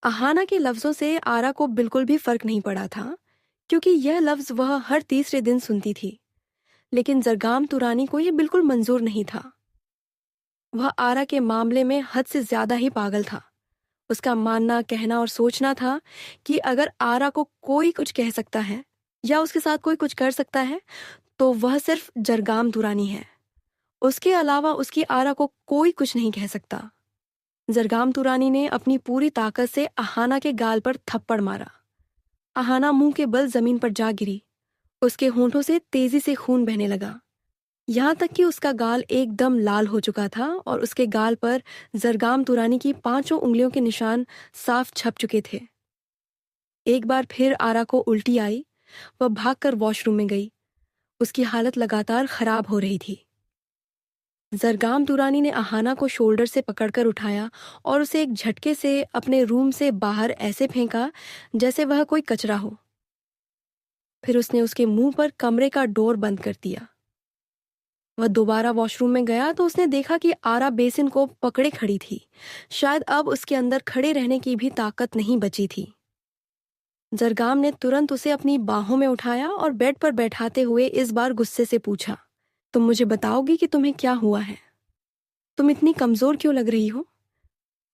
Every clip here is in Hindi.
अहाना के लफ्ज़ों से आरा को बिल्कुल भी फ़र्क नहीं पड़ा था, क्योंकि यह लफ्ज़ वह हर तीसरे दिन सुनती थी। लेकिन जरगाम तुरानी को यह बिल्कुल मंजूर नहीं था। वह आरा के मामले में हद से ज़्यादा ही पागल था। उसका मानना, कहना और सोचना था कि अगर आरा को कोई कुछ कह सकता है या उसके साथ कोई कुछ कर सकता है, तो वह सिर्फ जरगाम तुरानी है। उसके अलावा उसकी आरा को कोई कुछ नहीं कह सकता। जरगाम तुरानी ने अपनी पूरी ताकत से अहाना के गाल पर थप्पड़ मारा। अहाना मुंह के बल जमीन पर जा गिरी। उसके होंठों से तेजी से खून बहने लगा, यहाँ तक कि उसका गाल एकदम लाल हो चुका था और उसके गाल पर जरगाम तुरानी की पांचों उंगलियों के निशान साफ छप चुके थे। एक बार फिर आरा को उल्टी आई। वह भागकर वॉशरूम में गई। उसकी हालत लगातार खराब हो रही थी। जरगाम तुरानी ने अहाना को शोल्डर से पकड़कर उठाया और उसे एक झटके से अपने रूम से बाहर ऐसे फेंका जैसे वह कोई कचरा हो। फिर उसने उसके मुंह पर कमरे का डोर बंद कर दिया। वह दोबारा वॉशरूम में गया तो उसने देखा कि आरा बेसिन को पकड़े खड़ी थी। शायद अब उसके अंदर खड़े रहने की भी ताकत नहीं बची थी। जरगाम ने तुरंत उसे अपनी बाहों में उठाया और बेड पर बैठाते हुए इस बार गुस्से से पूछा, तुम मुझे बताओगी कि तुम्हें क्या हुआ है? तुम इतनी कमजोर क्यों लग रही हो?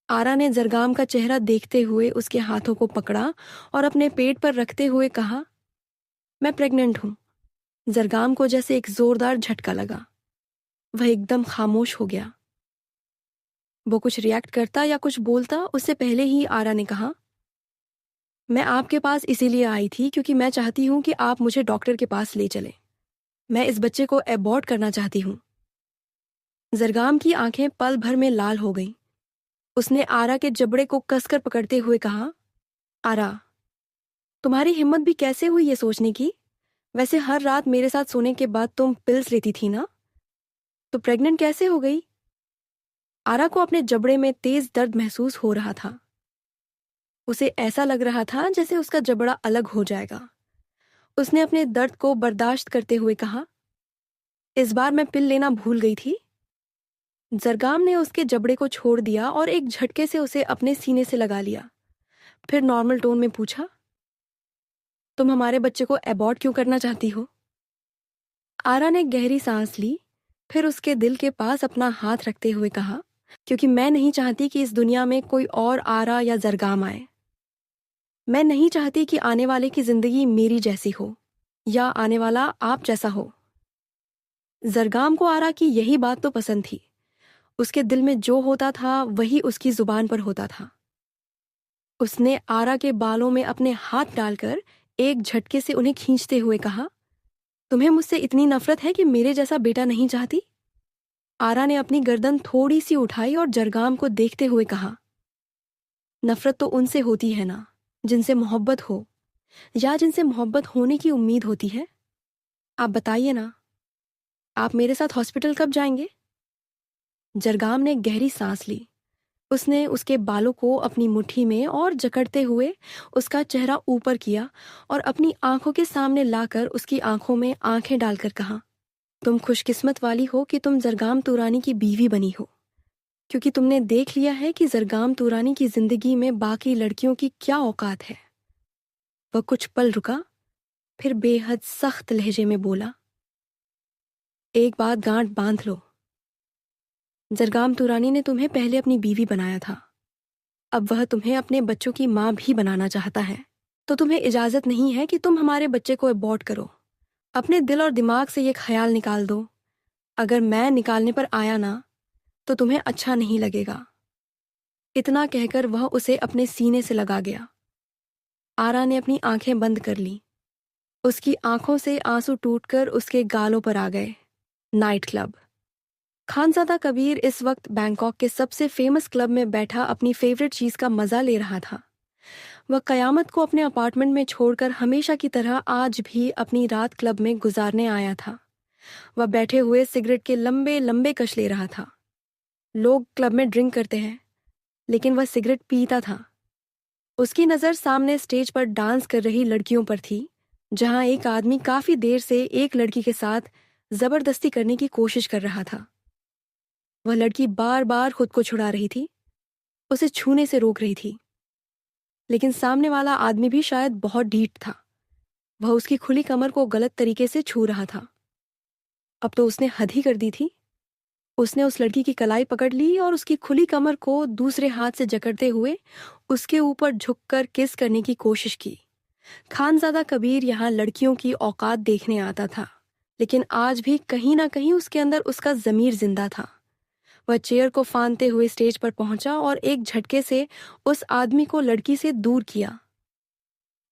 आरा ने जरगाम का चेहरा देखते हुए उसके हाथों को पकड़ा और अपने पेट पर रखते हुए कहा, मैं प्रेग्नेंट हूं। जरगाम को जैसे एक जोरदार झटका लगा। वह एकदम खामोश हो गया। वो कुछ रिएक्ट करता या कुछ बोलता उससे पहले ही आरा ने कहा, मैं आपके पास इसीलिए आई थी क्योंकि मैं चाहती हूं कि आप मुझे डॉक्टर के पास ले चलें। मैं इस बच्चे को एबॉर्ट करना चाहती हूं। जरगाम की आंखें पल भर में लाल हो गईं। उसने आरा के जबड़े को कसकर पकड़ते हुए कहा, आरा, तुम्हारी हिम्मत भी कैसे हुई ये सोचने की? वैसे हर रात मेरे साथ सोने के बाद तुम पिल्स लेती थी ना? तो प्रेग्नेंट कैसे हो गई? आरा को अपने जबड़े में तेज दर्द महसूस हो रहा था। उसे ऐसा लग रहा था जैसे उसका जबड़ा अलग हो जाएगा। उसने अपने दर्द को बर्दाश्त करते हुए कहा, इस बार मैं पिल लेना भूल गई थी। जरगाम ने उसके जबड़े को छोड़ दिया और एक झटके से उसे अपने सीने से लगा लिया। फिर नॉर्मल टोन में पूछा, तुम हमारे बच्चे को एबॉर्ट क्यों करना चाहती हो? आरा ने गहरी सांस ली। फिर उसके दिल के पास अपना हाथ रखते हुए कहा, क्योंकि मैं नहीं चाहती कि इस दुनिया में कोई और आरा या जरगाम आए। मैं नहीं चाहती कि आने वाले की जिंदगी मेरी जैसी हो या आने वाला आप जैसा हो। जरगाम को आरा की यही बात तो पसंद थी। उसके दिल में जो होता था वही उसकी जुबान पर होता था। उसने आरा के बालों में अपने हाथ डालकर एक झटके से उन्हें खींचते हुए कहा, तुम्हें मुझसे इतनी नफरत है कि मेरे जैसा बेटा नहीं चाहती? आरा ने अपनी गर्दन थोड़ी सी उठाई और जरगाम को देखते हुए कहा, नफरत तो उनसे होती है ना जिनसे मोहब्बत हो या जिनसे मोहब्बत होने की उम्मीद होती है। आप बताइए ना, आप मेरे साथ हॉस्पिटल कब जाएंगे? जरगाम ने गहरी सांस ली। उसने उसके बालों को अपनी मुट्ठी में और जकड़ते हुए उसका चेहरा ऊपर किया और अपनी आंखों के सामने लाकर उसकी आंखों में आंखें डालकर कहा, तुम खुशकिस्मत वाली हो कि तुम जरगाम तुरानी की बीवी बनी हो, क्योंकि तुमने देख लिया है कि जरगाम तुरानी की जिंदगी में बाकी लड़कियों की क्या औकात है। वह कुछ पल रुका, फिर बेहद सख्त लहजे में बोला, एक बात गांठ बांध लो। जरगाम तुरानी ने तुम्हें पहले अपनी बीवी बनाया था। अब वह तुम्हें अपने बच्चों की मां भी बनाना चाहता है। तो तुम्हें इजाजत नहीं है कि तुम हमारे बच्चे को अबॉर्ट करो। अपने दिल और दिमाग से ये ख्याल निकाल दो, अगर मैं निकालने पर आया ना तो तुम्हें अच्छा नहीं लगेगा। इतना कहकर वह उसे अपने सीने से लगा गया। आरा ने अपनी आंखें बंद कर ली। उसकी आंखों से आंसू टूटकर उसके गालों पर आ गए। Night club. खानजादा कबीर इस वक्त बैंकॉक के सबसे फेमस क्लब में बैठा अपनी फेवरेट चीज का मजा ले रहा था। वह कयामत को अपने अपार्टमेंट में छोड़कर हमेशा की तरह आज भी अपनी रात क्लब में गुजारने आया था। वह बैठे हुए सिगरेट के लंबे लंबे कश ले रहा था। लोग क्लब में ड्रिंक करते हैं, लेकिन वह सिगरेट पीता था। उसकी नज़र सामने स्टेज पर डांस कर रही लड़कियों पर थी, जहां एक आदमी काफी देर से एक लड़की के साथ जबरदस्ती करने की कोशिश कर रहा था। वह लड़की बार बार खुद को छुड़ा रही थी, उसे छूने से रोक रही थी। लेकिन सामने वाला आदमी भी शायद बहुत ढीठ था। वह उसकी खुली कमर को गलत तरीके से छू रहा था। अब तो उसने हद ही कर दी थी। उसने उस लड़की की कलाई पकड़ ली और उसकी खुली कमर को दूसरे हाथ से जकड़ते हुए उसके ऊपर झुककर किस करने की कोशिश की। खानजादा कबीर यहाँ लड़कियों की औकात देखने आता था, लेकिन आज भी कहीं ना कहीं उसके अंदर उसका जमीर जिंदा था। वह चेयर को फांदते हुए स्टेज पर पहुंचा और एक झटके से उस आदमी को लड़की से दूर किया।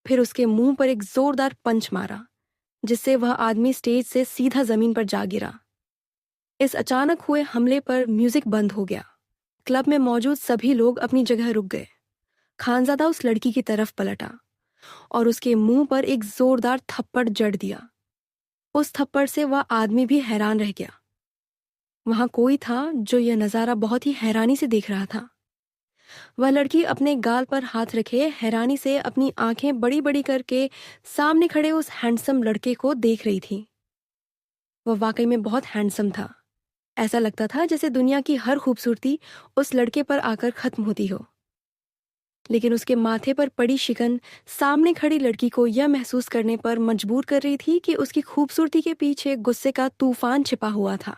फिर उसके मुंह पर एक जोरदार पंच मारा, जिससे वह आदमी स्टेज से सीधा जमीन पर जा गिरा। इस अचानक हुए हमले पर म्यूजिक बंद हो गया। क्लब में मौजूद सभी लोग अपनी जगह रुक गए। खानजादा उस लड़की की तरफ पलटा और उसके मुंह पर एक जोरदार थप्पड़ जड़ दिया। उस थप्पड़ से वह आदमी भी हैरान रह गया। वहां कोई था जो यह नजारा बहुत ही हैरानी से देख रहा था। वह लड़की अपने गाल पर हाथ रखे हैरानी से अपनी आंखें बड़ी बड़ी करके सामने खड़े उस हैंडसम लड़के को देख रही थी। वह वाकई में बहुत हैंडसम था। ऐसा लगता था जैसे दुनिया की हर खूबसूरती उस लड़के पर आकर खत्म होती हो। लेकिन उसके माथे पर पड़ी शिकन सामने खड़ी लड़की को यह महसूस करने पर मजबूर कर रही थी कि उसकी खूबसूरती के पीछे गुस्से का तूफान छिपा हुआ था।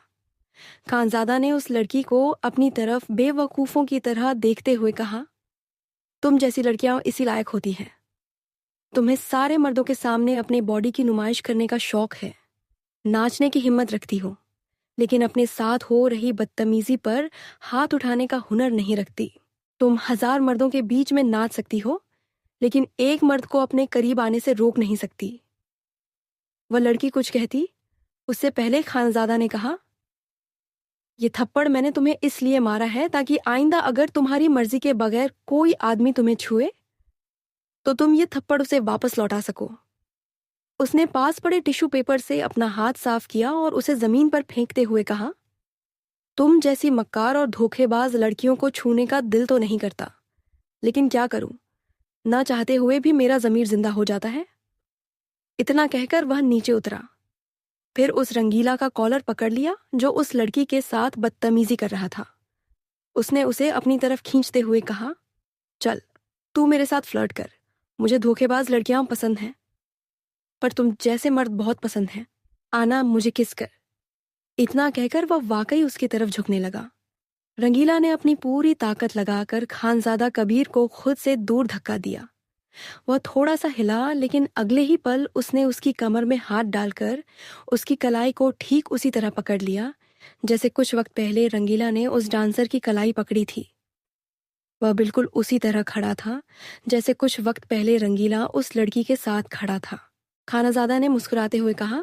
खानजादा ने उस लड़की को अपनी तरफ बेवकूफ़ों की तरह देखते हुए कहा, तुम जैसी लड़कियां इसी लायक होती हैं। तुम्हें सारे मर्दों के सामने अपने बॉडी की नुमाइश करने का शौक है, नाचने की हिम्मत रखती हो, लेकिन अपने साथ हो रही बदतमीजी पर हाथ उठाने का हुनर नहीं रखती। तुम 1000 मर्दों के बीच में नाच सकती हो, लेकिन एक मर्द को अपने करीब आने से रोक नहीं सकती। वह लड़की कुछ कहती, उससे पहले खानजादा ने कहा, ये थप्पड़ मैंने तुम्हें इसलिए मारा है ताकि आइंदा अगर तुम्हारी मर्जी के बगैर कोई आदमी तुम्हें छुए तो तुम ये थप्पड़ उसे वापस लौटा सको। उसने पास पड़े टिश्यू पेपर से अपना हाथ साफ किया और उसे जमीन पर फेंकते हुए कहा, तुम जैसी मक्कार और धोखेबाज लड़कियों को छूने का दिल तो नहीं करता, लेकिन क्या करूं, ना चाहते हुए भी मेरा जमीर जिंदा हो जाता है। इतना कहकर वह नीचे उतरा। फिर उस रंगीला का कॉलर पकड़ लिया जो उस लड़की के साथ बदतमीजी कर रहा था। उसने उसे अपनी तरफ खींचते हुए कहा, चल तू मेरे साथ फ्लर्ट कर। मुझे धोखेबाज लड़कियां पसंद हैं, पर तुम जैसे मर्द बहुत पसंद हैं। आना, मुझे किस कर। इतना कहकर वह वाकई उसकी तरफ झुकने लगा। रंगीला ने अपनी पूरी ताकत लगाकर खानजादा कबीर को खुद से दूर धक्का दिया। वह थोड़ा सा हिला, लेकिन अगले ही पल उसने उसकी कमर में हाथ डालकर उसकी कलाई को ठीक उसी तरह पकड़ लिया जैसे कुछ वक्त पहले रंगीला ने उस डांसर की कलाई पकड़ी थी। वह बिल्कुल उसी तरह खड़ा था जैसे कुछ वक्त पहले रंगीला उस लड़की के साथ खड़ा था। खानाजादा ने मुस्कुराते हुए कहा,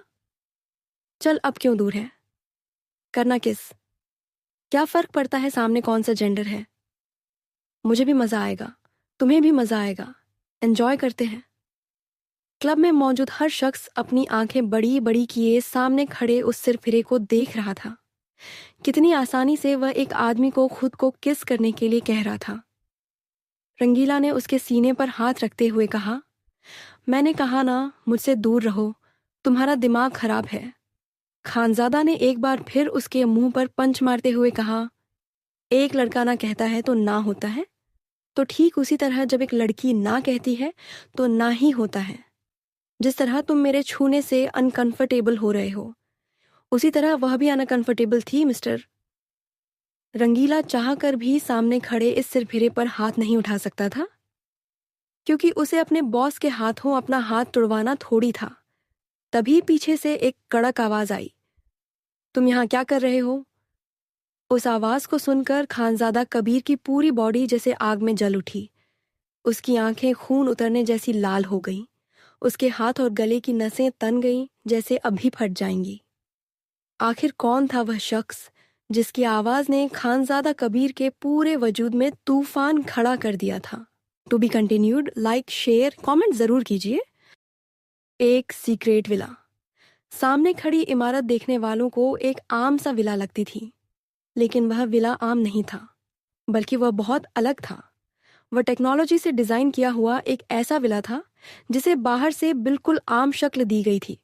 चल अब क्यों दूर है, करना किस। क्या फर्क पड़ता है सामने कौन सा जेंडर है। मुझे भी मजा आएगा, तुम्हें भी मजा आएगा, एंजॉय करते हैं। क्लब में मौजूद हर शख्स अपनी आंखें बड़ी बड़ी किए सामने खड़े उस सिरफिरे को देख रहा था। कितनी आसानी से वह एक आदमी को खुद को किस करने के लिए कह रहा था। रंगीला ने उसके सीने पर हाथ रखते हुए कहा, मैंने कहा ना, मुझसे दूर रहो, तुम्हारा दिमाग खराब है। खानजादा ने एक बार फिर उसके मुंह पर पंच मारते हुए कहा, एक लड़का ना कहता है तो ना होता है, तो ठीक उसी तरह जब एक लड़की ना कहती है तो ना ही होता है। जिस तरह तुम मेरे छूने से अनकंफर्टेबल हो रहे हो, उसी तरह वह भी अनकंफर्टेबल थी मिस्टर। रंगीला चाहकर भी सामने खड़े इस सिरफिरे पर हाथ नहीं उठा सकता था, क्योंकि उसे अपने बॉस के हाथों अपना हाथ तुड़वाना थोड़ी था। तभी पीछे से एक कड़क आवाज आई, तुम यहाँ क्या कर रहे हो। उस आवाज को सुनकर खानजादा कबीर की पूरी बॉडी जैसे आग में जल उठी। उसकी आंखें खून उतरने जैसी लाल हो गईं। उसके हाथ और गले की नसें तन गईं जैसे अभी फट जाएंगी। आखिर कौन था वह शख्स जिसकी आवाज ने खानजादा कबीर के पूरे वजूद में तूफान खड़ा कर दिया था। To be continued. Like, share, comment जरूर कीजिए। एक सीक्रेट विला। सामने खड़ी इमारत देखने वालों को एक आम सा विला लगती थी, लेकिन वह विला आम नहीं था, बल्कि वह बहुत अलग था। वह टेक्नोलॉजी से डिजाइन किया हुआ एक ऐसा विला था जिसे बाहर से बिल्कुल आम शक्ल दी गई थी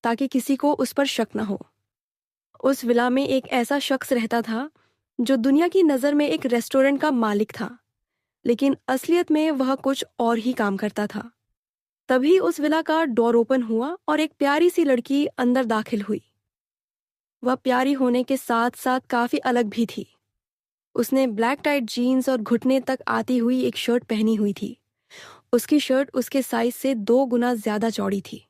ताकि किसी को उस पर शक न हो। उस विला में एक ऐसा शख्स रहता था जो दुनिया की नज़र में एक रेस्टोरेंट का मालिक था, लेकिन असलियत में वह कुछ और ही काम करता था। तभी उस विला का डोर ओपन हुआ और एक प्यारी सी लड़की अंदर दाखिल हुई। वह प्यारी होने के साथ साथ काफी अलग भी थी। उसने ब्लैक टाइट जीन्स और घुटने तक आती हुई एक शर्ट पहनी हुई थी। उसकी शर्ट उसके साइज से 2 गुना ज्यादा चौड़ी थी।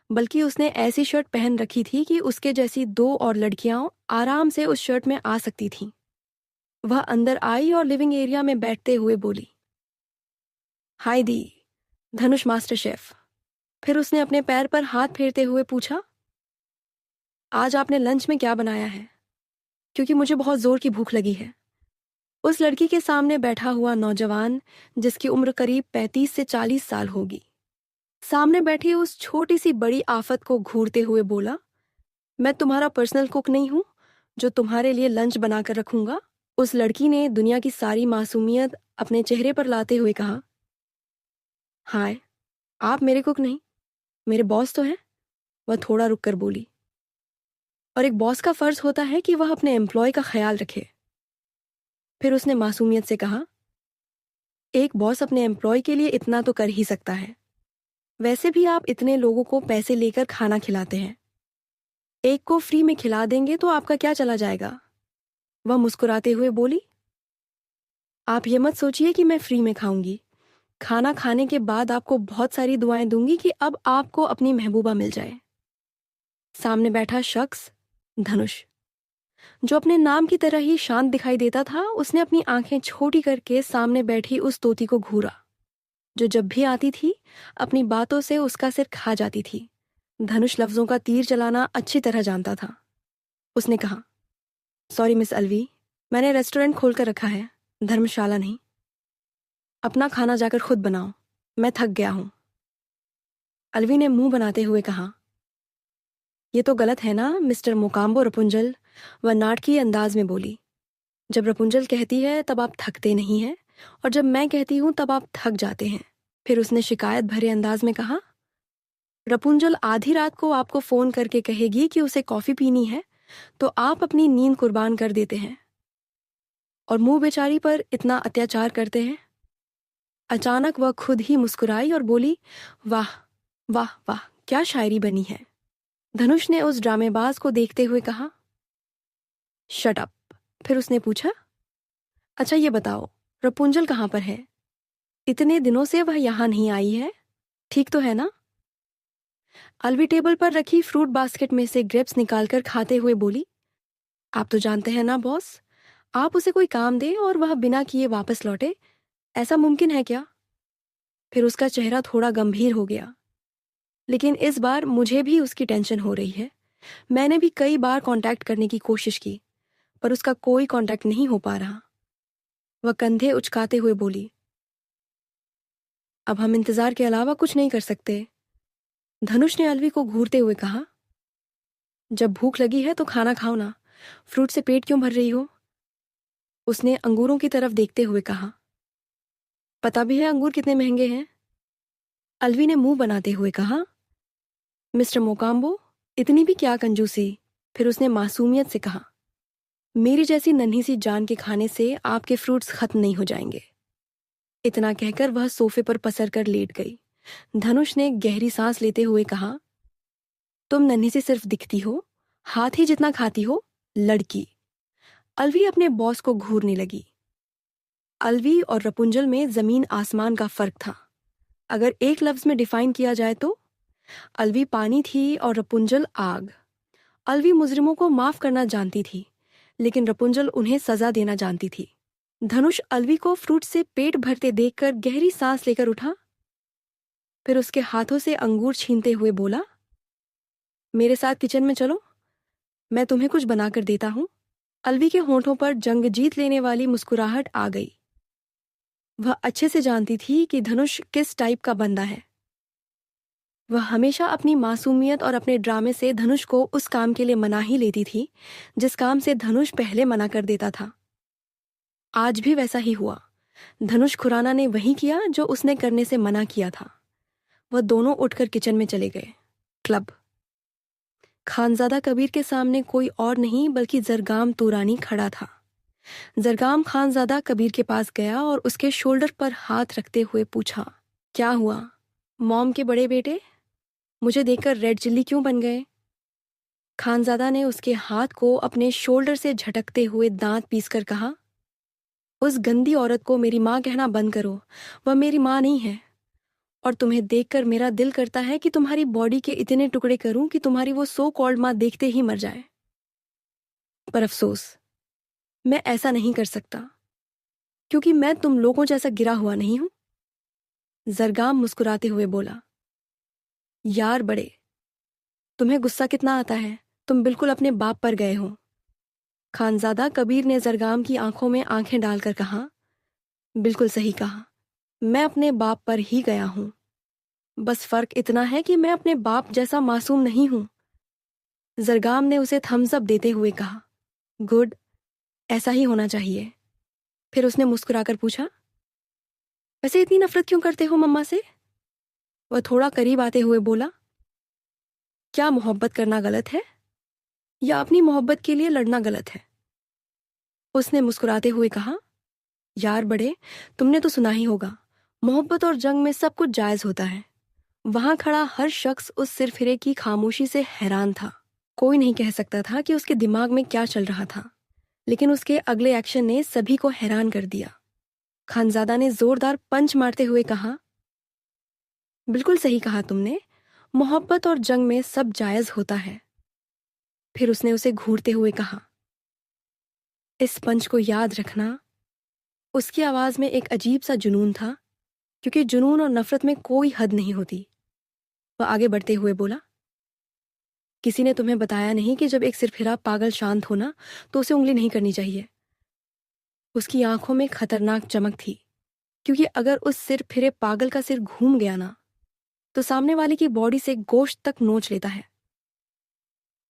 बल्कि उसने ऐसी शर्ट पहन रखी थी कि उसके जैसी 2 और लड़कियां आराम से उस शर्ट में आ सकती थीं। वह अंदर आई और लिविंग एरिया में बैठते हुए बोली, हाय दी, धनुष मास्टर शेफ। फिर उसने अपने पैर पर हाथ फेरते हुए पूछा, आज आपने लंच में क्या बनाया है? क्योंकि मुझे बहुत जोर की भूख लगी है। उस लड़की के सामने बैठा हुआ नौजवान, जिसकी उम्र करीब 35 से 40 साल होगी, सामने बैठी उस छोटी सी बड़ी आफत को घूरते हुए बोला, मैं तुम्हारा पर्सनल कुक नहीं हूं जो तुम्हारे लिए लंच बनाकर रखूंगा। उस लड़की ने दुनिया की सारी मासूमियत अपने चेहरे पर लाते हुए कहा, हाय, आप मेरे कुक नहीं, मेरे बॉस तो हैं। वह थोड़ा रुक कर बोली, और एक बॉस का फर्ज होता है कि वह अपने एम्प्लॉय का ख्याल रखे। फिर उसने मासूमियत से कहा, एक बॉस अपने एम्प्लॉय के लिए इतना तो कर ही सकता है। वैसे भी आप इतने लोगों को पैसे लेकर खाना खिलाते हैं, एक को फ्री में खिला देंगे तो आपका क्या चला जाएगा? वह मुस्कुराते हुए बोली, आप ये मत सोचिए कि मैं फ्री में खाऊंगी। खाना खाने के बाद आपको बहुत सारी दुआएं दूंगी कि अब आपको अपनी महबूबा मिल जाए। सामने बैठा शख्स, धनुष, जो अपने नाम की तरह ही शांत दिखाई देता था, उसने अपनी आंखें छोटी करके सामने बैठी उस तोती को घूरा, जो जब भी आती थी अपनी बातों से उसका सिर खा जाती थी। धनुष लफ्जों का तीर चलाना अच्छी तरह जानता था। उसने कहा, सॉरी मिस अलवी, मैंने रेस्टोरेंट खोल कर रखा है, धर्मशाला नहीं। अपना खाना जाकर खुद बनाओ, मैं थक गया हूं। अलवी ने मुंह बनाते हुए कहा, ये तो गलत है ना मिस्टर मोकाम्बो रपुंजल। वह नाटकीय अंदाज में बोली, जब रपुंजल कहती है तब आप थकते नहीं हैं, और जब मैं कहती हूं तब आप थक जाते हैं। फिर उसने शिकायत भरे अंदाज में कहा, रपुंजल आधी रात को आपको फोन करके कहेगी कि उसे कॉफी पीनी है, तो आप अपनी नींद कुर्बान कर देते हैं और मुंह बेचारी पर इतना अत्याचार करते हैं। अचानक वह खुद ही मुस्कुराई और बोली, वाह वाह वाह, क्या शायरी बनी है। धनुष ने उस ड्रामेबाज को देखते हुए कहा, शट अप। फिर उसने पूछा, अच्छा ये बताओ, रपुंजल कहाँ पर है? इतने दिनों से वह यहाँ नहीं आई है, ठीक तो है ना? अलवी टेबल पर रखी फ्रूट बास्केट में से ग्रेप्स निकालकर खाते हुए बोली, आप तो जानते हैं ना बॉस, आप उसे कोई काम दे और वह बिना किए वापस लौटे, ऐसा मुमकिन है क्या? फिर उसका चेहरा थोड़ा गंभीर हो गया। लेकिन इस बार मुझे भी उसकी टेंशन हो रही है। मैंने भी कई बार कांटेक्ट करने की कोशिश की, पर उसका कोई कांटेक्ट नहीं हो पा रहा। वह कंधे उचकाते हुए बोली, अब हम इंतजार के अलावा कुछ नहीं कर सकते। धनुष ने अलवी को घूरते हुए कहा, जब भूख लगी है तो खाना खाओ ना, फ्रूट से पेट क्यों भर रही हो? उसने अंगूरों की तरफ देखते हुए कहा, पता भी है अंगूर कितने महंगे हैं? अलवी ने मुंह बनाते हुए कहा, मिस्टर मोकाम्बो, इतनी भी क्या कंजूसी? फिर उसने मासूमियत से कहा, मेरी जैसी नन्ही सी जान के खाने से आपके फ्रूट्स खत्म नहीं हो जाएंगे। इतना कहकर वह सोफे पर पसर कर लेट गई। धनुष ने गहरी सांस लेते हुए कहा, तुम नन्ही सी सिर्फ दिखती हो, हाथ ही जितना खाती हो, लड़की। अलवी अपने बॉस को घूरने लगी। अलवी और रपुंजल में जमीन आसमान का फर्क था। अगर एक लफ्ज में डिफाइन किया जाए तो अलवी पानी थी और रपुंजल आग। अलवी मुजरिमों को माफ करना जानती थी, लेकिन रपुंजल उन्हें सजा देना जानती थी। धनुष अलवी को फ्रूट से पेट भरते देखकर गहरी सांस लेकर उठा। फिर उसके हाथों से अंगूर छीनते हुए बोला, मेरे साथ किचन में चलो, मैं तुम्हें कुछ बनाकर देता हूं। अलवी के होंठों पर जंग जीत लेने वाली मुस्कुराहट आ गई। वह अच्छे से जानती थी कि धनुष किस टाइप का बंदा है। वह हमेशा अपनी मासूमियत और अपने ड्रामे से धनुष को उस काम के लिए मना ही लेती थी जिस काम से धनुष पहले मना कर देता था। आज भी वैसा ही हुआ। धनुष खुराना ने वही किया जो उसने करने से मना किया था। वह दोनों उठकर किचन में चले गए। क्लब। खानजादा कबीर के सामने कोई और नहीं बल्कि जरगाम तुरानी खड़ा था। जरगाम खानजादा कबीर के पास गया और उसके शोल्डर पर हाथ रखते हुए पूछा, क्या हुआ मॉम के बड़े बेटे, मुझे देखकर रेड चिल्ली क्यों बन गए? खानजादा ने उसके हाथ को अपने शोल्डर से झटकते हुए दांत पीसकर कहा, उस गंदी औरत को मेरी माँ कहना बंद करो, वह मेरी माँ नहीं है। और तुम्हें देखकर मेरा दिल करता है कि तुम्हारी बॉडी के इतने टुकड़े करूं कि तुम्हारी वो सो कॉल्ड माँ देखते ही मर जाए। पर अफसोस, मैं ऐसा नहीं कर सकता, क्योंकि मैं तुम लोगों जैसा गिरा हुआ नहीं हूं। जरगाम मुस्कुराते हुए बोला, यार बड़े, तुम्हें गुस्सा कितना आता है, तुम बिल्कुल अपने बाप पर गए हो। खानजादा कबीर ने जरगाम की आंखों में आंखें डालकर कहा, बिल्कुल सही कहा, मैं अपने बाप पर ही गया हूं। बस फर्क इतना है कि मैं अपने बाप जैसा मासूम नहीं हूं। जरगाम ने उसे थम्स अप देते हुए कहा, गुड, ऐसा ही होना चाहिए। फिर उसने मुस्कुराकर पूछा, वैसे इतनी नफरत क्यों करते हो मम्मा से? वह थोड़ा करीब आते हुए बोला, क्या मोहब्बत करना गलत है, या अपनी मोहब्बत के लिए लड़ना गलत है? उसने मुस्कुराते हुए कहा, यार बड़े, तुमने तो सुना ही होगा, मोहब्बत और जंग में सब कुछ जायज होता है। वहां खड़ा हर शख्स उस सिरफिरे की खामोशी से हैरान था। कोई नहीं कह सकता था कि उसके दिमाग में क्या चल रहा था, लेकिन उसके अगले एक्शन ने सभी को हैरान कर दिया। खानजादा ने जोरदार पंच मारते हुए कहा, बिल्कुल सही कहा तुमने, मोहब्बत और जंग में सब जायज होता है। फिर उसने उसे घूरते हुए कहा, इस पंच को याद रखना। उसकी आवाज में एक अजीब सा जुनून था, क्योंकि जुनून और नफरत में कोई हद नहीं होती। वह आगे बढ़ते हुए बोला, किसी ने तुम्हें बताया नहीं कि जब एक सिरफिरा पागल शांत हो ना, तो उसे उंगली नहीं करनी चाहिए? उसकी आंखों में खतरनाक चमक थी, क्योंकि अगर उस सिर फिरे पागल का सिर घूम गया ना, तो सामने वाले की बॉडी से गोश्त तक नोच लेता है।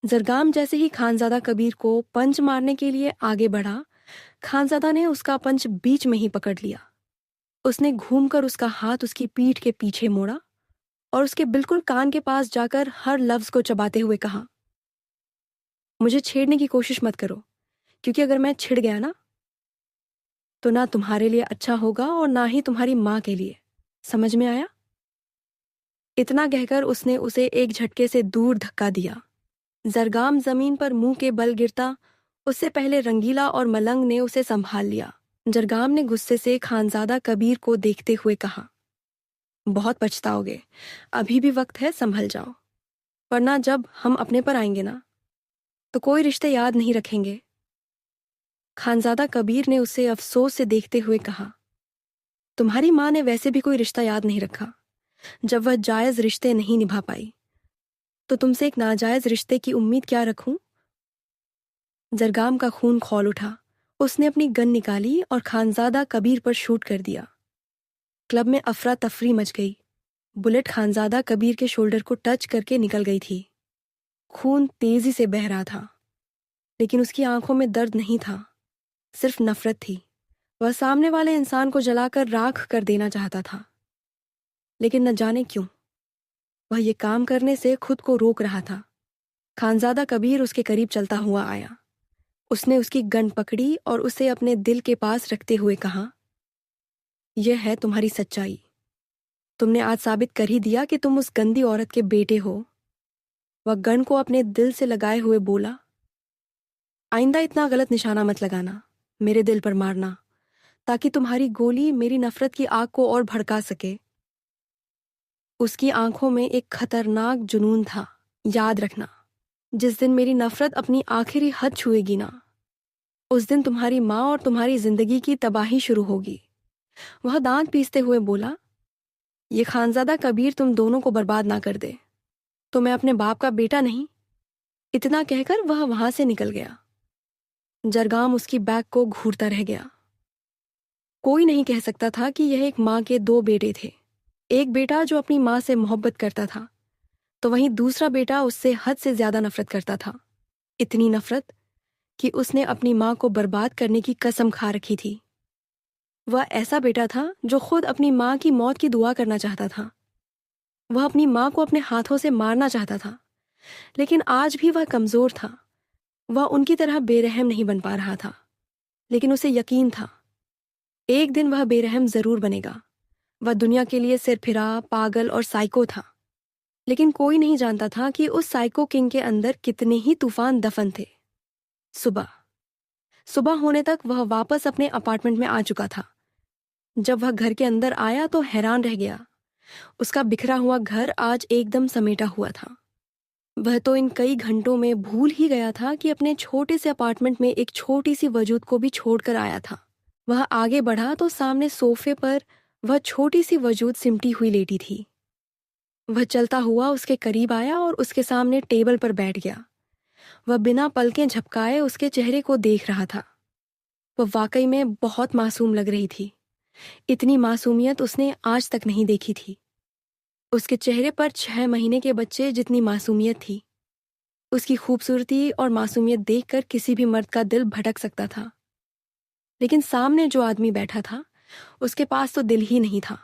जरगाम जैसे ही खानजादा कबीर को पंच मारने के लिए आगे बढ़ा, खानजादा ने उसका पंच बीच में ही पकड़ लिया। उसने घूमकर उसका हाथ उसकी पीठ के पीछे मोड़ा और उसके बिल्कुल कान के पास जाकर हर लफ्ज को चबाते हुए कहा, मुझे छेड़ने की कोशिश मत करो, क्योंकि अगर मैं छिड़ गया ना, तो ना तुम्हारे लिए अच्छा होगा और ना ही तुम्हारी माँ के लिए। समझ में आया? इतना कहकर उसने उसे एक झटके से दूर धक्का दिया। जरगाम जमीन पर मुंह के बल गिरता, उससे पहले रंगीला और मलंग ने उसे संभाल लिया। जरगाम ने गुस्से से खानजादा कबीर को देखते हुए कहा, बहुत पछताओगे, अभी भी वक्त है, संभल जाओ, वरना जब हम अपने पर आएंगे ना, तो कोई रिश्ते याद नहीं रखेंगे। खानजादा कबीर ने उसे अफसोस से देखते हुए कहा, तुम्हारी माँ ने वैसे भी कोई रिश्ता याद नहीं रखा। जब वह जायज रिश्ते नहीं निभा पाई, तो तुमसे एक नाजायज रिश्ते की उम्मीद क्या रखूं? जरगाम का खून खौल उठा। उसने अपनी गन निकाली और खानजादा कबीर पर शूट कर दिया। क्लब में अफरा तफरी मच गई। बुलेट खानजादा कबीर के शोल्डर को टच करके निकल गई थी। खून तेजी से बह रहा था, लेकिन उसकी आंखों में दर्द नहीं था, सिर्फ नफरत थी। वह सामने वाले इंसान को जलाकर राख कर देना चाहता था, लेकिन न जाने क्यों वह ये काम करने से खुद को रोक रहा था। खानजादा कबीर उसके करीब चलता हुआ आया। उसने उसकी गन पकड़ी और उसे अपने दिल के पास रखते हुए कहा, यह है तुम्हारी सच्चाई। तुमने आज साबित कर ही दिया कि तुम उस गंदी औरत के बेटे हो। वह गन को अपने दिल से लगाए हुए बोला, आइंदा इतना गलत निशाना मत लगाना, मेरे दिल पर मारना, ताकि तुम्हारी गोली मेरी नफरत की आग को और भड़का सके। उसकी आंखों में एक खतरनाक जुनून था। याद रखना, जिस दिन मेरी नफरत अपनी आखिरी हद छुएगी ना, उस दिन तुम्हारी माँ और तुम्हारी जिंदगी की तबाही शुरू होगी। वह दांत पीसते हुए बोला, ये खानजादा कबीर तुम दोनों को बर्बाद ना कर दे, तो मैं अपने बाप का बेटा नहीं। इतना कहकर वह वहां से निकल गया। जरगाम उसकी बैग को घूरता रह गया। कोई नहीं कह सकता था कि यह एक माँ के दो बेटे थे। एक बेटा जो अपनी माँ से मोहब्बत करता था, तो वहीं दूसरा बेटा उससे हद से ज्यादा नफरत करता था। इतनी नफरत कि उसने अपनी माँ को बर्बाद करने की कसम खा रखी थी। वह ऐसा बेटा था जो खुद अपनी माँ की मौत की दुआ करना चाहता था। वह अपनी माँ को अपने हाथों से मारना चाहता था, लेकिन आज भी वह कमजोर था। वह उनकी तरह बेरहम नहीं बन पा रहा था। लेकिन उसे यकीन था एक दिन वह बेरहम जरूर बनेगा। वह दुनिया के लिए सिरफिरा, पागल और साइको था, लेकिन कोई नहीं जानता था कि उस साइको किंग के अंदर कितने ही तूफान दफन थे। सुबह सुबह होने तक वह वापस अपने अपार्टमेंट में आ चुका था। जब वह घर के अंदर आया तो हैरान रह गया। उसका बिखरा हुआ घर आज एकदम समेटा हुआ था। वह तो इन कई घंटों में भूल ही गया था कि अपने छोटे से अपार्टमेंट में एक छोटी सी वजूद को भी छोड़कर आया था। वह आगे बढ़ा तो सामने सोफे पर वह छोटी सी वजूद सिमटी हुई लेटी थी। वह चलता हुआ उसके करीब आया और उसके सामने टेबल पर बैठ गया। वह बिना पलकें झपकाए उसके चेहरे को देख रहा था। वह वाकई में बहुत मासूम लग रही थी। इतनी मासूमियत उसने आज तक नहीं देखी थी। उसके चेहरे पर 6 महीने के बच्चे जितनी मासूमियत थी। उसकी खूबसूरती और मासूमियत देखकर किसी भी मर्द का दिल भटक सकता था। लेकिन सामने जो आदमी बैठा था उसके पास तो दिल ही नहीं था।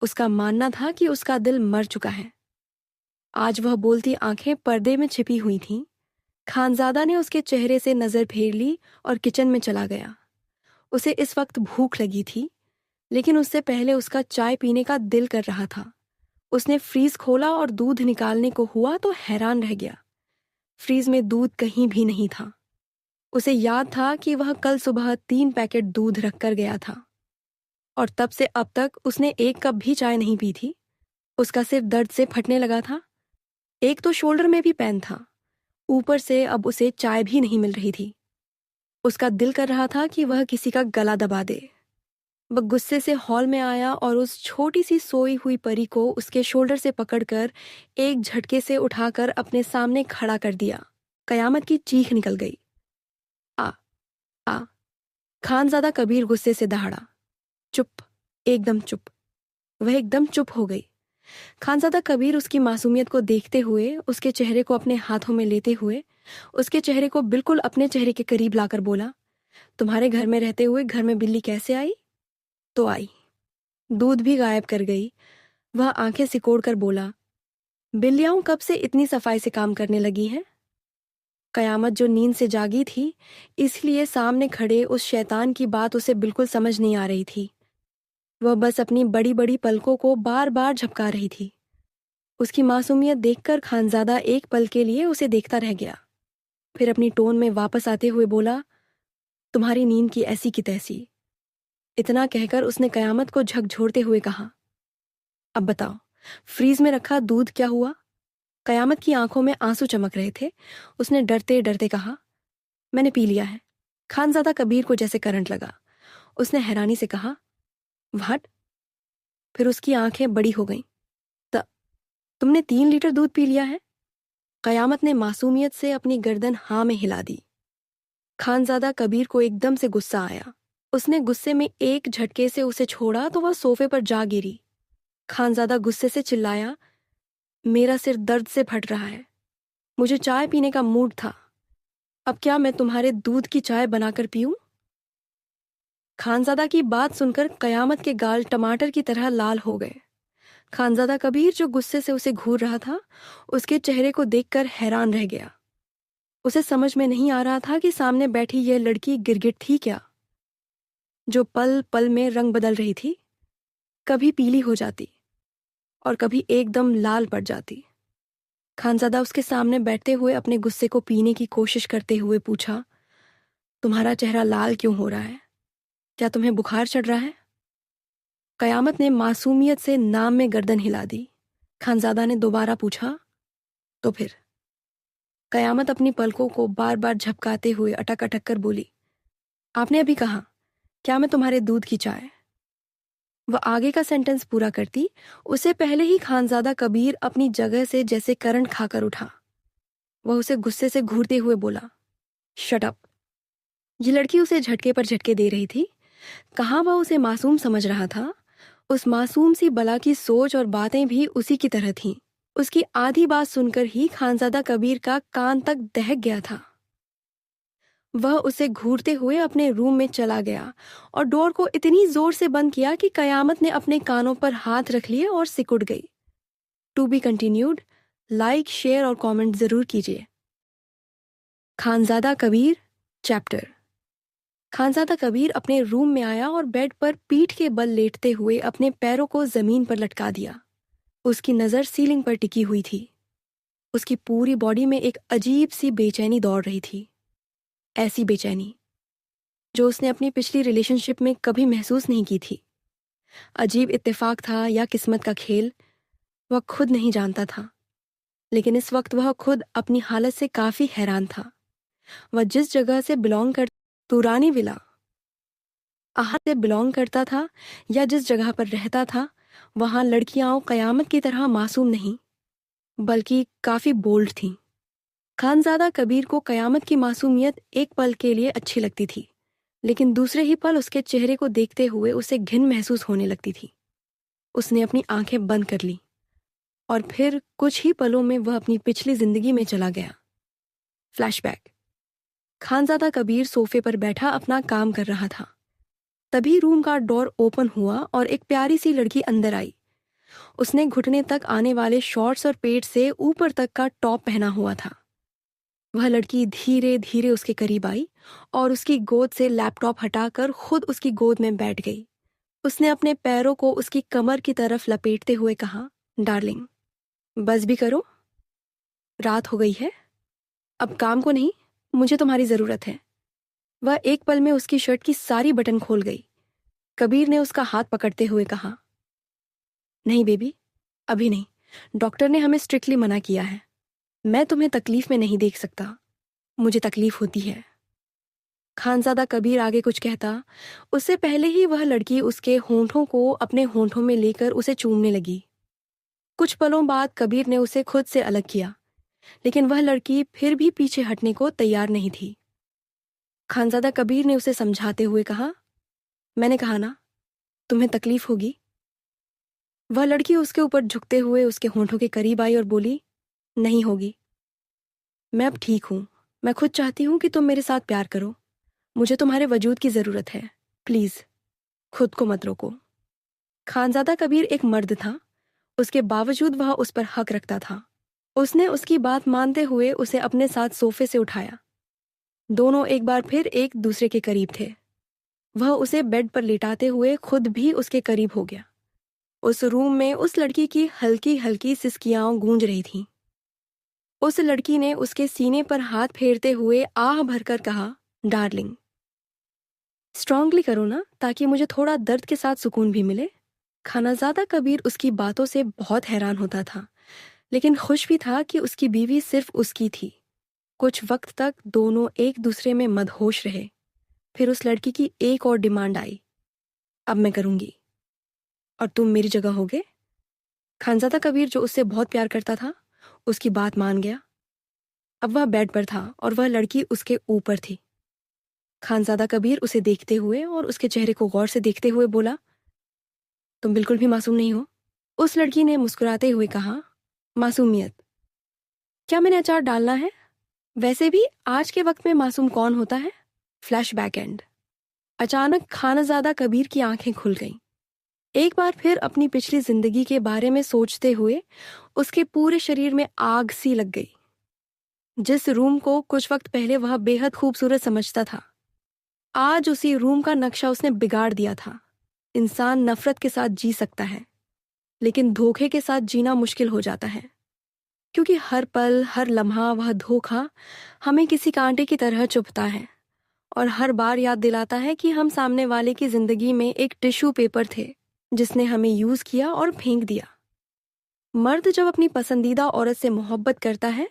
उसका मानना था कि उसका दिल मर चुका है। आज वह बोलती आंखें पर्दे में छिपी हुई थीं। खानजादा ने उसके चेहरे से नजर फेर ली और किचन में चला गया। उसे इस वक्त भूख लगी थी, लेकिन उससे पहले उसका चाय पीने का दिल कर रहा था। उसने फ्रीज खोला और दूध निकालने को हुआ तो हैरान रह गया। फ्रीज में दूध कहीं भी नहीं था। उसे याद था कि वह कल सुबह 3 पैकेट दूध रखकर गया था और तब से अब तक उसने एक कप भी चाय नहीं पी थी। उसका सिर दर्द से फटने लगा था। एक तो शोल्डर में भी पेन था, ऊपर से अब उसे चाय भी नहीं मिल रही थी। उसका दिल कर रहा था कि वह किसी का गला दबा दे। वह गुस्से से हॉल में आया और उस छोटी सी सोई हुई परी को उसके शोल्डर से पकड़कर एक झटके से उठाकर अपने सामने खड़ा कर दिया। कयामत की चीख निकल गई। आ आ खानजादा कबीर गुस्से से दहाड़ा। चुप, एकदम चुप। वह एकदम चुप हो गई। खानजादा कबीर उसकी मासूमियत को देखते हुए, उसके चेहरे को अपने हाथों में लेते हुए, उसके चेहरे को बिल्कुल अपने चेहरे के करीब लाकर बोला, तुम्हारे घर में रहते हुए घर में बिल्ली कैसे आई? तो आई, दूध भी गायब कर गई। वह आंखें सिकोड़ कर बोला, बिल्लियाँ कब से इतनी सफाई से काम करने लगी हैं? कयामत जो नींद से जागी थी, इसलिए सामने खड़े उस शैतान की बात उसे बिल्कुल समझ नहीं आ रही थी। वह बस अपनी बड़ी बड़ी पलकों को बार बार झपका रही थी। उसकी मासूमियत देखकर खानजादा एक पल के लिए उसे देखता रह गया। फिर अपनी टोन में वापस आते हुए बोला, तुम्हारी नींद की ऐसी की तैसी। इतना कहकर उसने कयामत को झकझोरते हुए कहा, अब बताओ, फ्रीज में रखा दूध क्या हुआ? कयामत की आंखों में आंसू चमक रहे थे। उसने डरते डरते कहा, मैंने पी लिया है। खानजादा कबीर को जैसे करंट लगा। उसने हैरानी से कहा, व्हाट? फिर उसकी आंखें बड़ी हो गईं। त तुमने 3 लीटर दूध पी लिया है? कयामत ने मासूमियत से अपनी गर्दन हाँ में हिला दी। खानजादा कबीर को एकदम से गुस्सा आया। उसने गुस्से में एक झटके से उसे छोड़ा तो वह सोफे पर जा गिरी। खानजादा गुस्से से चिल्लाया, मेरा सिर दर्द से फट रहा है। मुझे चाय पीने का मूड था। अब क्या मैं तुम्हारे दूध की चाय बनाकर पीऊं? खानजादा की बात सुनकर कयामत के गाल टमाटर की तरह लाल हो गए। खानजादा कबीर जो गुस्से से उसे घूर रहा था, उसके चेहरे को देखकर हैरान रह गया। उसे समझ में नहीं आ रहा था कि सामने बैठी यह लड़की गिरगिट थी क्या, जो पल पल में रंग बदल रही थी। कभी पीली हो जाती और कभी एकदम लाल पड़ जाती। खानजादा उसके सामने बैठते हुए अपने गुस्से को पीने की कोशिश करते हुए पूछा, तुम्हारा चेहरा लाल क्यों हो रहा है? क्या तुम्हें बुखार चढ़ रहा है? कयामत ने मासूमियत से नाम में गर्दन हिला दी। खानजादा ने दोबारा पूछा, तो फिर? कयामत अपनी पलकों को बार बार झपकाते हुए अटक अटक कर बोली, आपने अभी कहा, क्या मैं तुम्हारे दूध की चाय? वह आगे का सेंटेंस पूरा करती, उसे पहले ही खानजादा कबीर अपनी जगह से जैसे करंट खाकर उठा। वह उसे गुस्से से घूरते हुए बोला, शट अप। ये लड़की उसे झटके पर झटके दे रही थी। कहाँ वह उसे मासूम समझ रहा था। उस मासूम सी बला की सोच और बातें भी उसी की तरह थीं। उसकी आधी बात सुनकर ही खानजादा कबीर का कान तक दहक गया था। वह उसे घूरते हुए अपने रूम में चला गया और डोर को इतनी जोर से बंद किया कि कयामत ने अपने कानों पर हाथ रख लिए और सिकुड़ गई। To be continued. Like, share और कमेंट जरूर कीजिए। खानजादा कबीर चैप्टर खानज़ादा कबीर अपने रूम में आया और बेड पर पीठ के बल लेटते हुए अपने पैरों को जमीन पर लटका दिया। उसकी नज़र सीलिंग पर टिकी हुई थी। उसकी पूरी बॉडी में एक अजीब सी बेचैनी दौड़ रही थी, ऐसी बेचैनी जो उसने अपनी पिछली रिलेशनशिप में कभी महसूस नहीं की थी। अजीब इत्तेफाक था या किस्मत का खेल, वह खुद नहीं जानता था, लेकिन इस वक्त वह खुद अपनी हालत से काफी हैरान था। वह जिस जगह से बिलोंग कर तुरानी विला आहत से बिलोंग करता था या जिस जगह पर रहता था, वहां लड़कियां कयामत की तरह मासूम नहीं बल्कि काफी बोल्ड थीं। खानजादा कबीर को कयामत की मासूमियत एक पल के लिए अच्छी लगती थी, लेकिन दूसरे ही पल उसके चेहरे को देखते हुए उसे घिन महसूस होने लगती थी। उसने अपनी आंखें बंद कर ली और फिर कुछ ही पलों में वह अपनी पिछली जिंदगी में चला गया। फ्लैशबैक। खानजादा कबीर सोफे पर बैठा अपना काम कर रहा था। तभी रूम का डोर ओपन हुआ और एक प्यारी सी लड़की अंदर आई। उसने घुटने तक आने वाले शॉर्ट्स और पेट से ऊपर तक का टॉप पहना हुआ था। वह लड़की धीरे धीरे उसके करीब आई और उसकी गोद से लैपटॉप हटाकर खुद उसकी गोद में बैठ गई। उसने अपने पैरों को उसकी कमर की तरफ लपेटते हुए कहा, डार्लिंग, बस भी करो, रात हो गई है, अब काम को नहीं, मुझे तुम्हारी जरूरत है। वह एक पल में उसकी शर्ट की सारी बटन खोल गई। कबीर ने उसका हाथ पकड़ते हुए कहा, नहीं बेबी, अभी नहीं, डॉक्टर ने हमें स्ट्रिक्टली मना किया है। मैं तुम्हें तकलीफ में नहीं देख सकता, मुझे तकलीफ होती है। खानजादा कबीर आगे कुछ कहता, उससे पहले ही वह लड़की उसके होंठों को अपने होंठों में लेकर उसे चूमने लगी। कुछ पलों बाद कबीर ने उसे खुद से अलग किया, लेकिन वह लड़की फिर भी पीछे हटने को तैयार नहीं थी। खानजादा कबीर ने उसे समझाते हुए कहा, मैंने कहा ना, तुम्हें तकलीफ होगी। वह लड़की उसके ऊपर झुकते हुए उसके होंठों के करीब आई और बोली, नहीं होगी, मैं अब ठीक हूं, मैं खुद चाहती हूं कि तुम मेरे साथ प्यार करो, मुझे तुम्हारे वजूद की जरूरत है, प्लीज खुद को मत रोको। खानजादा कबीर एक मर्द था, उसके बावजूद वह उस पर हक रखता था। उसने उसकी बात मानते हुए उसे अपने साथ सोफे से उठाया। दोनों एक बार फिर एक दूसरे के करीब थे। वह उसे बेड पर लेटाते हुए खुद भी उसके करीब हो गया। उस रूम में उस लड़की की हल्की हल्की सिसकियां गूंज रही थीं। उस लड़की ने उसके सीने पर हाथ फेरते हुए आह भरकर कहा, डार्लिंग, स्ट्रांगली करो ना, ताकि मुझे थोड़ा दर्द के साथ सुकून भी मिले। खानाजादा कबीर उसकी बातों से बहुत हैरान होता था, लेकिन खुश भी था कि उसकी बीवी सिर्फ उसकी थी। कुछ वक्त तक दोनों एक दूसरे में मदहोश रहे। फिर उस लड़की की एक और डिमांड आई, अब मैं करूंगी और तुम मेरी जगह होगे। खानजादा कबीर, जो उससे बहुत प्यार करता था, उसकी बात मान गया। अब वह बेड पर था और वह लड़की उसके ऊपर थी। खानजादा कबीर उसे देखते हुए और उसके चेहरे को गौर से देखते हुए बोला, तुम बिल्कुल भी मासूम नहीं हो। उस लड़की ने मुस्कुराते हुए कहा, मासूमियत? क्या मैंने अचार डालना है? वैसे भी आज के वक्त में मासूम कौन होता है? Flashback and. अचानक खानाजादा कबीर की आंखें खुल गईं। एक बार फिर अपनी पिछली जिंदगी के बारे में सोचते हुए उसके पूरे शरीर में आग सी लग गई। जिस रूम को कुछ वक्त पहले वह बेहद खूबसूरत समझता था, आज उसी रूम का नक्शा उसने बिगाड़ दिया था। इंसान नफरत के साथ जी सकता है, लेकिन धोखे के साथ जीना मुश्किल हो जाता है, क्योंकि हर पल हर लम्हा वह धोखा हमें किसी कांटे की तरह चुभता है और हर बार याद दिलाता है कि हम सामने वाले की जिंदगी में एक टिश्यू पेपर थे जिसने हमें यूज किया और फेंक दिया। मर्द जब अपनी पसंदीदा औरत से मोहब्बत करता है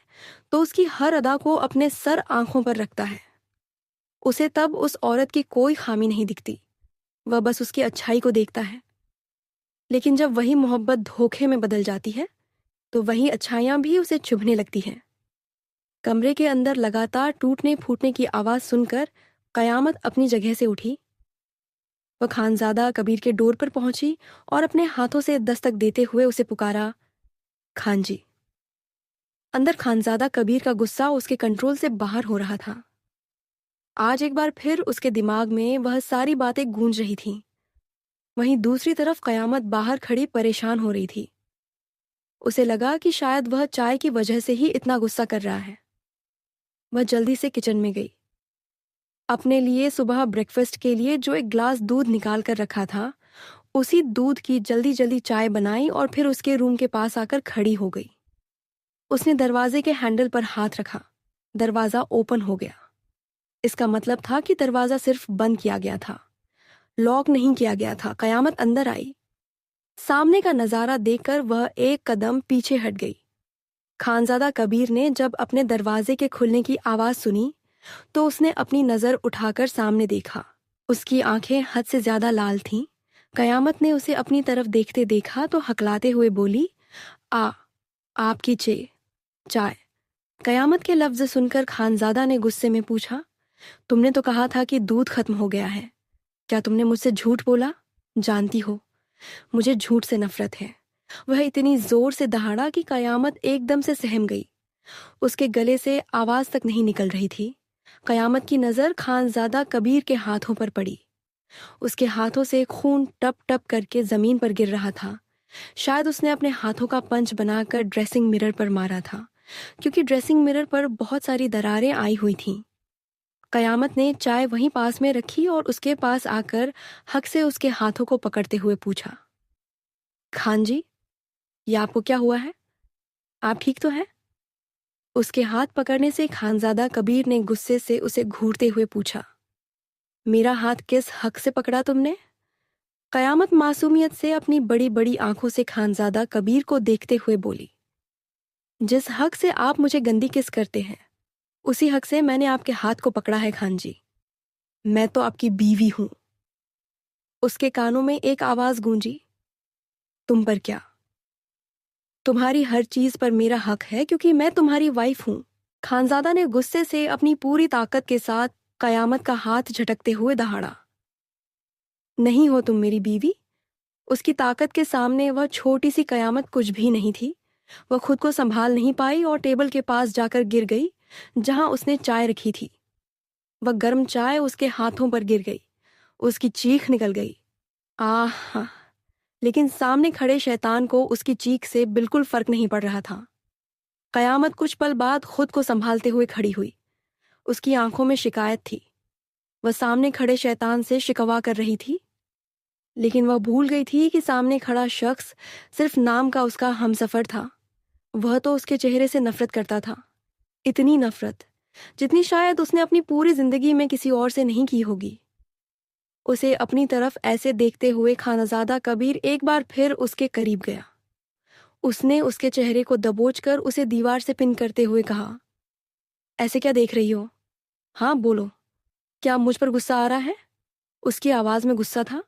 तो उसकी हर अदा को अपने सर आंखों पर रखता है। उसे तब उस औरत की कोई खामी नहीं दिखती, वह बस उसकी अच्छाई को देखता है। लेकिन जब वही मोहब्बत धोखे में बदल जाती है तो वही अच्छाइयां भी उसे चुभने लगती हैं। कमरे के अंदर लगातार टूटने फूटने की आवाज सुनकर कयामत अपनी जगह से उठी। वह खानजादा कबीर के डोर पर पहुंची और अपने हाथों से दस्तक देते हुए उसे पुकारा, खान जी। अंदर खानजादा कबीर का गुस्सा उसके कंट्रोल से बाहर हो रहा था। आज एक बार फिर उसके दिमाग में वह सारी बातें गूंज रही थीं। वहीं दूसरी तरफ कयामत बाहर खड़ी परेशान हो रही थी। उसे लगा कि शायद वह चाय की वजह से ही इतना गुस्सा कर रहा है। वह जल्दी से किचन में गई। अपने लिए सुबह ब्रेकफास्ट के लिए जो एक ग्लास दूध निकाल कर रखा था, उसी दूध की जल्दी जल्दी चाय बनाई और फिर उसके रूम के पास आकर खड़ी हो गई। उसने दरवाजे के हैंडल पर हाथ रखा। दरवाजा ओपन हो गया। इसका मतलब था कि दरवाजा सिर्फ बंद किया गया था, लॉक नहीं किया गया था। कयामत अंदर आई। सामने का नजारा देखकर वह एक कदम पीछे हट गई। खानजादा कबीर ने जब अपने दरवाजे के खुलने की आवाज सुनी तो उसने अपनी नजर उठाकर सामने देखा। उसकी आंखें हद से ज्यादा लाल थीं। कयामत ने उसे अपनी तरफ देखते देखा तो हकलाते हुए बोली, आपकी चाय। कयामत के लफ्ज सुनकर खानजादा ने गुस्से में पूछा, तुमने तो कहा था कि दूध खत्म हो गया है। क्या तुमने मुझसे झूठ बोला? जानती हो, मुझे झूठ से नफरत है। वह इतनी जोर से दहाड़ा कि कयामत एकदम से सहम गई। उसके गले से आवाज तक नहीं निकल रही थी। कयामत की नजर खानजादा कबीर के हाथों पर पड़ी। उसके हाथों से खून टप टप करके जमीन पर गिर रहा था। शायद उसने अपने हाथों का पंच बनाकर ड्रेसिंग मिरर पर मारा था, क्योंकि ड्रेसिंग मिरर पर बहुत सारी दरारें आई हुई थीं। कयामत ने चाय वहीं पास में रखी और उसके पास आकर हक से उसके हाथों को पकड़ते हुए पूछा, खान जी, ये आपको क्या हुआ है? आप ठीक तो हैं? उसके हाथ पकड़ने से खानजादा कबीर ने गुस्से से उसे घूरते हुए पूछा, मेरा हाथ किस हक से पकड़ा तुमने? कयामत मासूमियत से अपनी बड़ी बड़ी आंखों से खानजादा कबीर को देखते हुए बोली, जिस हक से आप मुझे गंदी किस करते हैं, उसी हक से मैंने आपके हाथ को पकड़ा है खान जी। मैं तो आपकी बीवी हूं। उसके कानों में एक आवाज गूंजी, तुम पर क्या? तुम्हारी हर चीज पर मेरा हक है क्योंकि मैं तुम्हारी वाइफ हूं। खानजादा ने गुस्से से अपनी पूरी ताकत के साथ कयामत का हाथ झटकते हुए दहाड़ा। नहीं हो तुम मेरी बीवी। उसकी ताकत के सामने वह छोटी सी कयामत कुछ भी नहीं थी। वह खुद को संभाल नहीं पाई और टेबल के पास जाकर गिर गई जहां उसने चाय रखी थी। वह गर्म चाय उसके हाथों पर गिर गई। उसकी चीख निकल गई, आह! लेकिन सामने खड़े शैतान को उसकी चीख से बिल्कुल फर्क नहीं पड़ रहा था। कयामत कुछ पल बाद खुद को संभालते हुए खड़ी हुई। उसकी आंखों में शिकायत थी। वह सामने खड़े शैतान से शिकवा कर रही थी, लेकिन वह भूल गई थी कि सामने खड़ा शख्स सिर्फ नाम का उसका हमसफर था। वह तो उसके चेहरे से नफरत करता था, इतनी नफरत जितनी शायद उसने अपनी पूरी जिंदगी में किसी और से नहीं की होगी। उसे अपनी तरफ ऐसे देखते हुए खानजादा कबीर एक बार फिर उसके करीब गया। उसने उसके चेहरे को दबोचकर उसे दीवार से पिन करते हुए कहा, ऐसे क्या देख रही हो? हाँ बोलो, क्या मुझ पर गुस्सा आ रहा है? उसकी आवाज में गुस्सा था।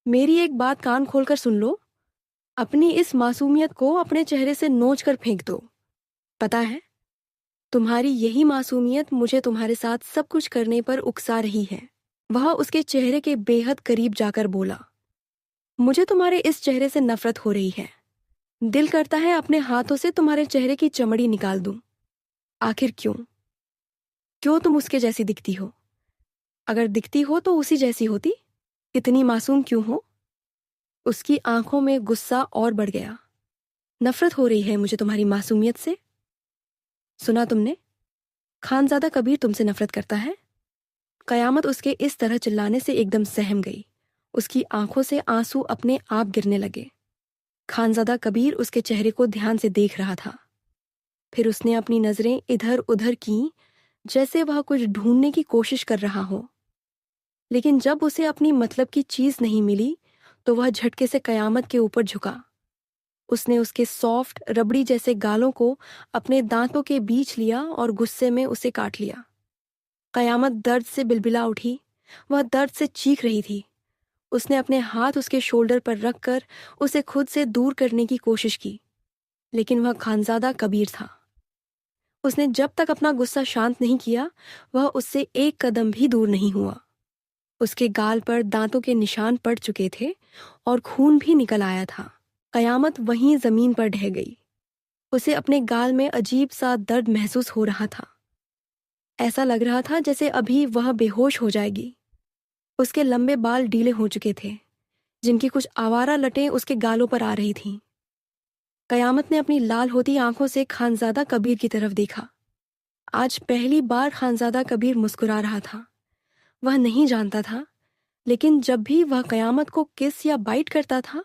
मेरी एक बात कान खोलकर सुन लो। अपनी इस मासूमियत को अपने चेहरे से नोच कर फेंक दो। पता है, तुम्हारी यही मासूमियत मुझे तुम्हारे साथ सब कुछ करने पर उकसा रही है। वह उसके चेहरे के बेहद करीब जाकर बोला, मुझे तुम्हारे इस चेहरे से नफरत हो रही है। दिल करता है अपने हाथों से तुम्हारे चेहरे की चमड़ी निकाल दूं। आखिर क्यों? क्यों तुम उसके जैसी दिखती हो? अगर दिखती हो तो उसी जैसी होती। इतनी मासूम क्यों हो? उसकी आंखों में गुस्सा और बढ़ गया। नफरत हो रही है मुझे तुम्हारी मासूमियत से। सुना तुमने? खानजादा कबीर तुमसे नफरत करता है। कयामत उसके इस तरह चिल्लाने से एकदम सहम गई। उसकी आंखों से आंसू अपने आप गिरने लगे। खानजादा कबीर उसके चेहरे को ध्यान से देख रहा था। फिर उसने अपनी नजरें इधर उधर की, जैसे वह कुछ ढूंढने की कोशिश कर रहा हो। लेकिन जब उसे अपनी मतलब की चीज नहीं मिली तो वह झटके से कयामत के ऊपर झुका। उसने उसके सॉफ्ट रबड़ी जैसे गालों को अपने दांतों के बीच लिया और गुस्से में उसे काट लिया। कयामत दर्द से बिलबिला उठी। वह दर्द से चीख रही थी। उसने अपने हाथ उसके शोल्डर पर रखकर उसे खुद से दूर करने की कोशिश की, लेकिन वह खानजादा कबीर था। उसने जब तक अपना गुस्सा शांत नहीं किया, वह उससे एक कदम भी दूर नहीं हुआ। उसके गाल पर दांतों के निशान पड़ चुके थे और खून भी निकल आया था। कयामत वहीं जमीन पर ढह गई। उसे अपने गाल में अजीब सा दर्द महसूस हो रहा था। ऐसा लग रहा था जैसे अभी वह बेहोश हो जाएगी। उसके लंबे बाल ढीले हो चुके थे, जिनकी कुछ आवारा लटें उसके गालों पर आ रही थीं। कयामत ने अपनी लाल होती आंखों से खानजादा कबीर की तरफ देखा। आज पहली बार खानजादा कबीर मुस्कुरा रहा था। वह नहीं जानता था, लेकिन जब भी वह कयामत को किस या बाइट करता था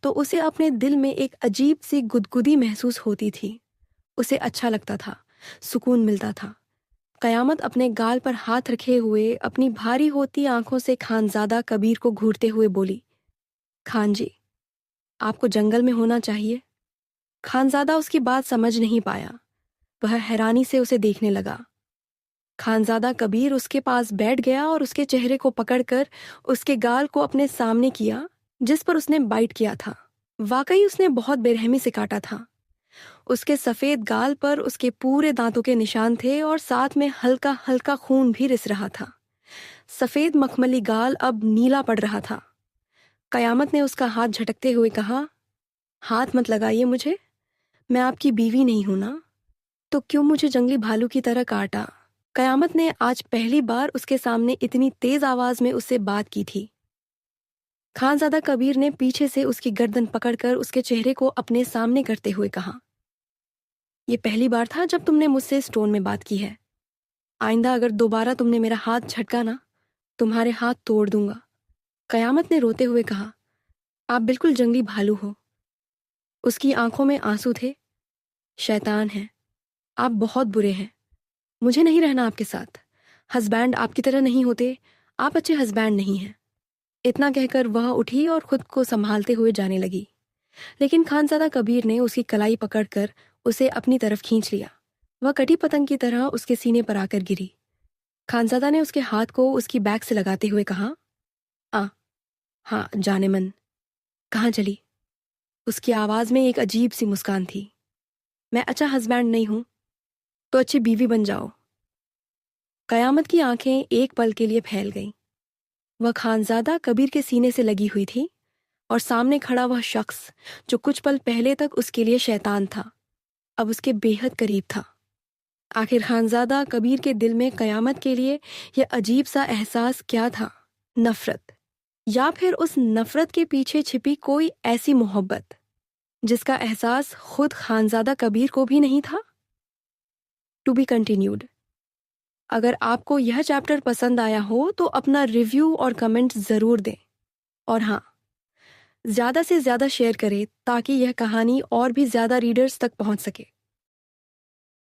तो उसे अपने दिल में एक अजीब सी गुदगुदी महसूस होती थी। उसे अच्छा लगता था, सुकून मिलता था। कयामत अपने गाल पर हाथ रखे हुए अपनी भारी होती आंखों से खानजादा कबीर को घूरते हुए बोली, खान जी, आपको जंगल में होना चाहिए। खानजादा उसकी बात समझ नहीं पाया। वह हैरानी से उसे देखने लगा। खानजादा कबीर उसके पास बैठ गया और उसके चेहरे को पकड़कर उसके गाल को अपने सामने किया जिस पर उसने बाइट किया था। वाकई उसने बहुत बेरहमी से काटा था। उसके सफेद गाल पर उसके पूरे दांतों के निशान थे और साथ में हल्का हल्का खून भी रिस रहा था। सफेद मखमली गाल अब नीला पड़ रहा था। कयामत ने उसका हाथ झटकते हुए कहा, हाथ मत लगाइए मुझे, मैं आपकी बीवी नहीं हूं ना, तो क्यों मुझे जंगली भालू की तरह काटा। कयामत ने आज पहली बार उसके सामने इतनी तेज आवाज में उससे बात की थी। खानजादा कबीर ने पीछे से उसकी गर्दन पकड़कर उसके चेहरे को अपने सामने करते हुए कहा, ये पहली बार था जब तुमने मुझसे स्टोन में बात की है। आइंदा अगर दोबारा तुमने मेरा हाथ झटका ना, तुम्हारे हाथ तोड़ दूंगा। कयामत ने रोते हुए कहा, आप बिल्कुल जंगली भालू हो। उसकी आंखों में आंसू थे। शैतान है, आप बहुत बुरे हैं। मुझे नहीं रहना आपके साथ। हस्बैंड आपकी तरह नहीं होते, आप अच्छे हस्बैंड नहीं हैं। इतना कहकर वह उठी और खुद को संभालते हुए जाने लगी। लेकिन खानजादा कबीर ने उसकी कलाई पकड़कर उसे अपनी तरफ खींच लिया। वह कटी पतंग की तरह उसके सीने पर आकर गिरी। खानजादा ने उसके हाथ को उसकी बैक से लगाते हुए कहा, आ, हाँ जाने मन, कहाँ चली। उसकी आवाज में एक अजीब सी मुस्कान थी। मैं अच्छा हस्बैंड नहीं हूं, तो अच्छी बीवी बन जाओ। कयामत की आंखें एक पल के लिए फैल गईं। वह खानजादा कबीर के सीने से लगी हुई थी और सामने खड़ा वह शख्स जो कुछ पल पहले तक उसके लिए शैतान था, अब उसके बेहद करीब था। आखिर खानजादा कबीर के दिल में कयामत के लिए यह अजीब सा एहसास क्या था? नफरत, या फिर उस नफरत के पीछे छिपी कोई ऐसी मोहब्बत जिसका एहसास खुद खानजादा कबीर को भी नहीं था? To be continued. अगर आपको यह चैप्टर पसंद आया हो तो अपना रिव्यू और कमेंट ज़रूर दें, और हाँ, ज़्यादा से ज़्यादा शेयर करें ताकि यह कहानी और भी ज़्यादा रीडर्स तक पहुंच सके।